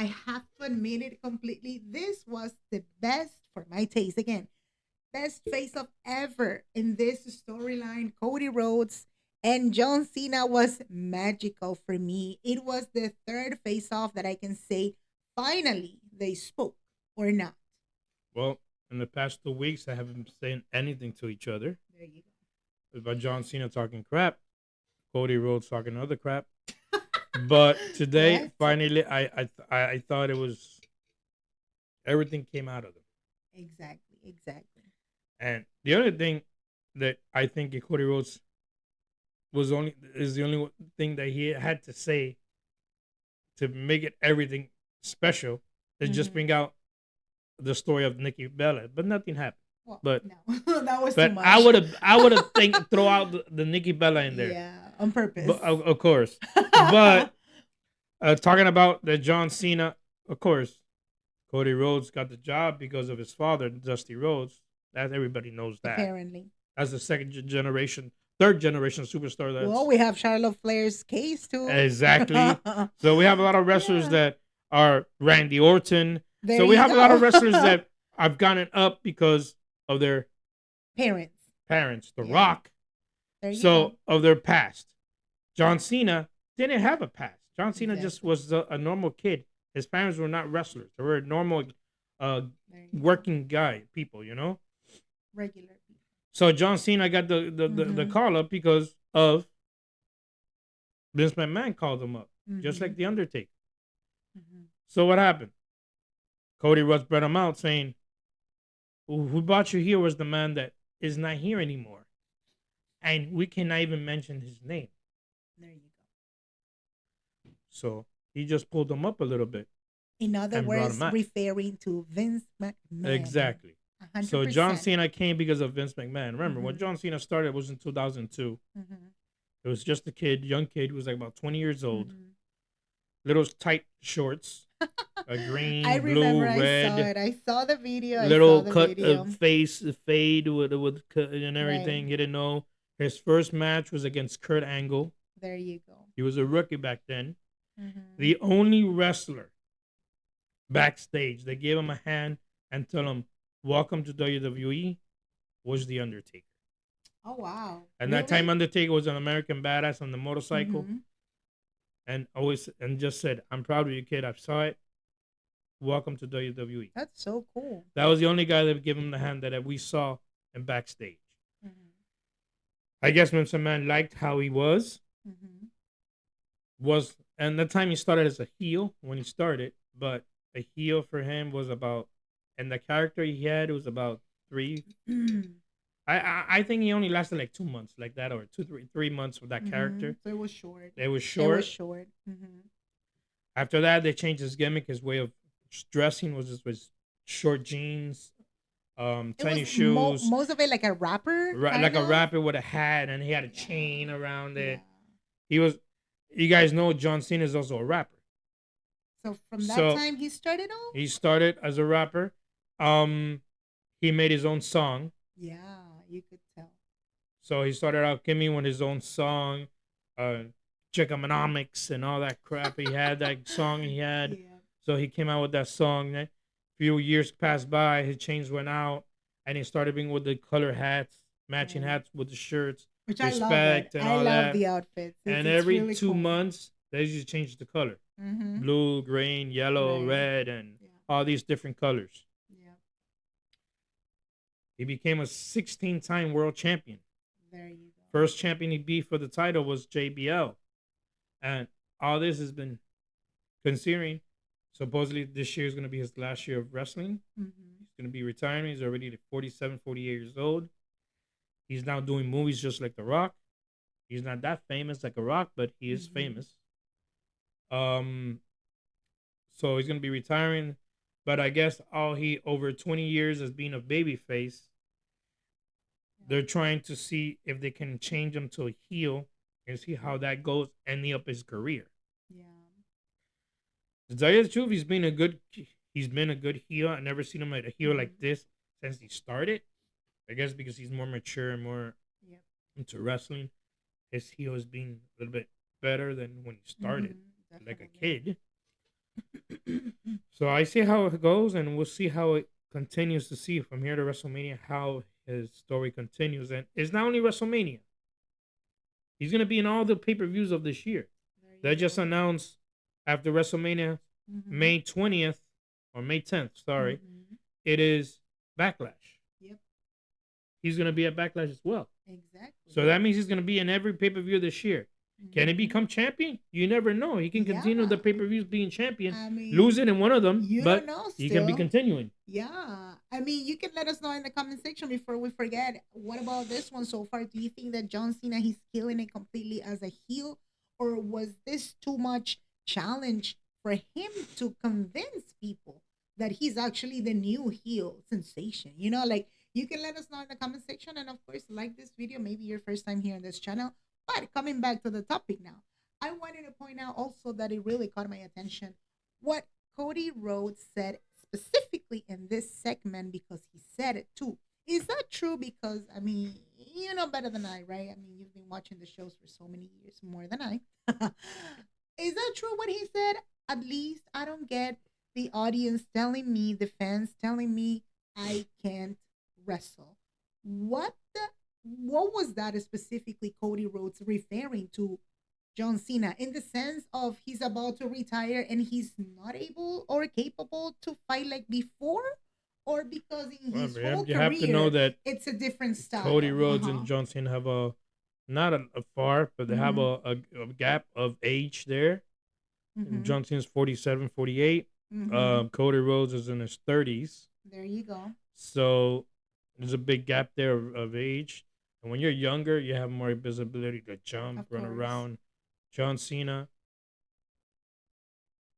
I have to admit it completely. This was the best for my taste. Again, best face off ever in this storyline. Cody Rhodes and John Cena was magical for me. It was the third face off that I can say finally they spoke or not. Well, in the past 2 weeks, I haven't been saying anything to each other. There you About John Cena talking crap, Cody Rhodes talking other crap. But go. today, What? finally, I thought it was everything came out of them. Exactly, exactly. And the other thing that I think Cody Rhodes is the only thing that he had to say to make it everything special is just Mhm. bring out the story of Nikki Bella, but nothing happened. Well, But no, that was too but I much. would have I would have think throw out the Nikki Bella in there, Yeah, on purpose. but of course. But talking about the John Cena, of course, Cody Rhodes got the job because of his father, Dusty Rhodes. That everybody knows that. Apparently. That's the generation, third generation superstar. Well, That's we have Charlotte Flair's case too. exactly. So we have a lot of wrestlers Yeah. that are Randy Orton. There So we you have a lot of wrestlers go. that have gotten up because of their Parents. parents, The Yeah. Rock. There you So go. of their past. John Cena didn't have a past. John Cena just Exactly. was a normal kid. His parents were not wrestlers. They were normal uh, There you go. working guy people, you know? Regular people. So John Cena got the Mhm. call up because of Vince McMahon called him up, just like Mhm. The Undertaker. Mhm. So what happened? Cody Rhodes brought him out saying, who brought you here was the man that is not here anymore. And we cannot even mention his name. There you So he just pulled him up a little bit go. In other and brought him words, out. referring to Vince McMahon. Exactly. So John 100%. Cena came because of Vince McMahon. Remember, when Mhm. John Cena started was in 2002. Mhm. It was just a kid, young kid who was like about 20 years old, Mhm. little tight shorts, a I green, blue, remember I saw red, it. I saw the video. I saw little the cut video. face fade with and Right. everything. He didn't know. His first match was against Kurt Angle. There you go. He was a rookie back then. Mhm. The only wrestler backstage that gave him a hand and tell him, "Welcome to WWE," was the Undertaker. Oh wow. And that time, Really? Undertaker was an American badass on the motorcycle, Mhm. and always and just said, "I'm proud of you, kid. I saw it. Welcome to WWE." That's so cool. That was the only guy that gave him the hand that we saw in backstage. Mhm. I guess when some man liked how he Mhm. was, and the time he started as a heel when he started, but a heel for him was about, and the character he had was about three. I think he only lasted like 2 months, like that, or 3 months with that character. Mhm. So it was short. It was It was short. short. Mhm. After that, they changed his gimmick. His way of dressing was short jeans, It tiny was shoes, most of it like a rapper like kind a of. rapper with a hat, and he had a Yeah. chain around Yeah. it. He was. You guys know John Cena is also a rapper, So from that so time he started off? he started as a rapper. Um, he made his own song, Yeah, you could tell. so he started out Kimmy with his own song, uh, Chickonomics and all that crap. He had that song he had, Yeah. so he came out with that song. A few years passed by, his chains went out, and he started being with the color hats, matching Right. hats with the shirts, Which I love it. respect and I all love that. the outfits. And It's every really two cool. months, they just change the color: Mhm. blue, green, yellow, Right. red, and Yeah. all these different colors. Yeah. He became a 16-time world champion. There you go. First champion he beat for the title was JBL. And all this has been considering. Supposedly, this year is going to be his last year of wrestling. Mhm. He's going to be retiring. He's already like 47, 48 years old. He's now doing movies just like The Rock. He's not that famous like a Rock, but he is Mhm. famous. Um, so he's going to be retiring. But I guess all he over 20 years as being a baby face, Yeah. they're trying to see if they can change him to a heel and see how that goes ending up his career. Yeah. To tell you the truth, he's been a good heel. I never seen him like a heel like Mhm. this since he started. I guess because he's more mature and more Yep. into wrestling. His heel has been a little bit better than when he started, Mhm. like a Definitely. kid. So I see how it goes, and we'll see how it continues to see from here to WrestleMania how his story continues. And it's not only WrestleMania; he's gonna be in all the pay-per-views of this year. There They you just go. announced after WrestleMania, Mm-hmm. May 20th or May 10th. Sorry, Mm-hmm. it is Backlash. Yep. He's gonna be at Backlash as well. Exactly. So that means he's gonna be in every pay-per-view this year. Can he Mm-hmm. become champion? You never know. He can continue the Yeah. pay-per-views being champion, I lose mean, it in one of them, you don't but know he can be still. continuing. Yeah. I mean, you can let us know in the comment section before we forget. What about this one so far? Do you think that John Cena he's killing it completely as a heel, or was this too much challenge for him to convince people that he's actually the new heel sensation? You know, like you can let us know in the comment section, and of course, like this video. Maybe your first time here on this channel. But coming back to the topic now, I wanted to point out also that it really caught my attention what Cody Rhodes said specifically in this segment because he said it too. Is that true? Because I mean, you know better than I, right? I mean, you've been watching the shows for so many years, more than I. Is that true what he said? At least I don't get the audience telling me, the fans telling me I can't wrestle. What the what was that specifically Cody Rhodes referring to John Cena in the sense of he's about to retire and he's not able or capable to fight like before, or because in Well, his whole you have to know career that it's a different Cody style. Uh Rhodes huh. and John Cena have a not a far, but they have Mm-hmm. a gap of age there. Mm-hmm. John Cena's 47, 48. Mm-hmm. Cody Rhodes is in his 30s. There you go. So there's a big gap there of age. And when you're younger, you have more visibility to jump, Of run course. around. John Cena.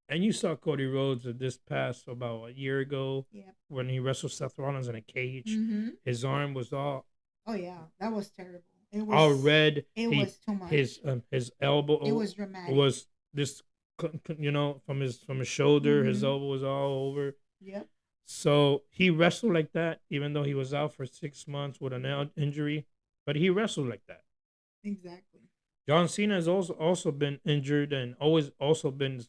And you saw Cody Rhodes at this past about a year ago Yep. when he wrestled Seth Rollins in a cage. Mm-hmm. His arm was Oh yeah, that was terrible. It all was. red. It He was too much. his It elbow was dramatic. was this, from his shoulder. His Mm-hmm. elbow was all over. Yep. So he wrestled like that, even though he was out for 6 months with an injury. But he wrestled like that. Exactly. John Cena has also been injured and always also been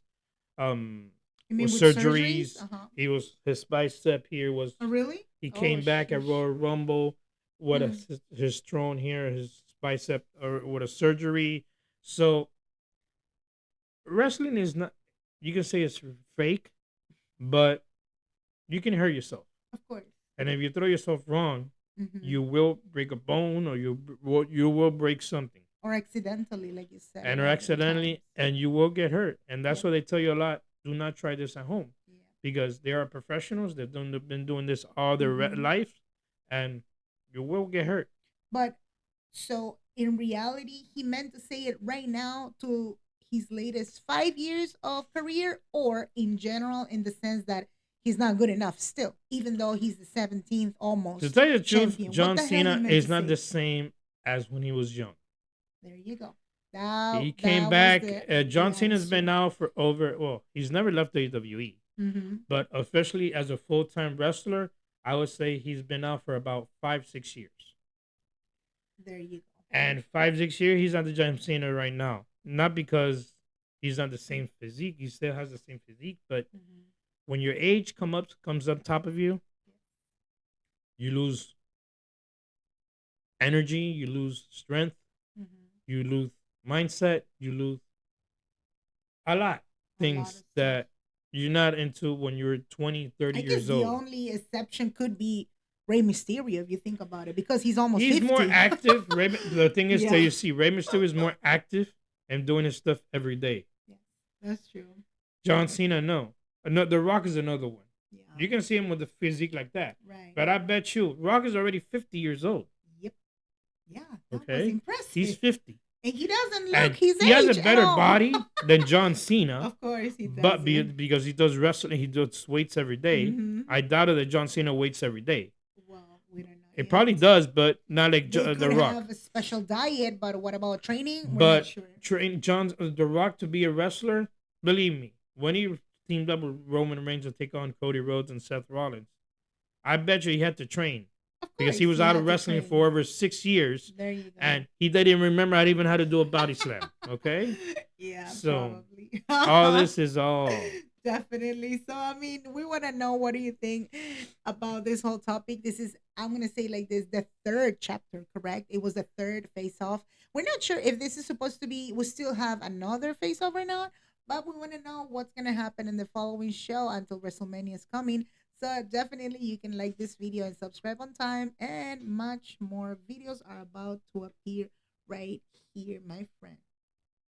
um You mean with with surgeries? surgeries. Uh huh. He was his bicep here was Oh really? he Oh came back at sheesh. Royal Rumble with Hmm. his throne here, his bicep or with a surgery. So wrestling is not, you can say it's fake, but you can hurt yourself. Of course. And if you throw yourself wrong, Mm-hmm. you will break a bone or you will break something. Or accidentally, like you said, And or right? At times. accidentally, and you will get hurt. And that's Yep. why they tell you a lot. Do not try this at home Yeah. because they are professionals. Been doing this all their Mm-hmm. life, and you will get hurt. But so in reality, he meant to say it right now to his latest 5 years of career, or in general, in the sense that he's not good enough still, even though he's the 17th To almost tell you the truth, champion. What John the hell he Cena meant to is not the say? same as when he was young. There you go. That He came that was back. the John Cena's been answer. now for over. Well, he's never left WWE, Mm-hmm. but officially as a full time wrestler, I would say he's been out for about 5 6 years. There you go. And 5 6 years, he's not the John Cena right now. Not because he's not the same physique. He still has the same physique, but Mm-hmm. when your age comes up top of you, you lose energy, you lose strength, Mm-hmm. you lose mindset, you lose a lot A lot of things stuff. that you're not into when you're 20, 30 I guess years the old. only exception could be Rey Mysterio if you think about it, because he's almost He's more 50. active. The thing is that Yeah. you see, Rey Mysterio is more active and doing his stuff every day. Yes, that's true. John Cena, no. The Rock is another one. Yeah. You can see him with the physique like that. Right. But I bet you, Rock is already 50 years old. Yep. Yeah, that was Okay? impressive. He's 50. And he doesn't And look his he has age a at better all. body than John Cena. Of course he But doesn't. because he does wrestling, he does weights every day. Mm-hmm. I doubt that John Cena weights every day. Well, we don't know It yet. probably does, but not like They The could Rock. have a special diet, but what about training? We're not But sure. The Rock to be a wrestler, believe me, when he teamed up with Roman Reigns to take on Cody Rhodes and Seth Rollins, I bet you he had to train Of because course, he was out had of to wrestling train. for over 6 years, There you go. and he didn't remember even how to do a body slam. Okay, Yeah, so probably. all this is all Definitely. So, I mean, we want to know what do you think about this whole topic? This is, I'm going to say like this, the third chapter, correct? It was the third face off. We're not sure if this is supposed to be, we still have another face off or not, but we want to know what's going to happen in the following show until WrestleMania is coming. So, definitely, you can like this video and subscribe on time, and much more videos are about to appear right here, my friend.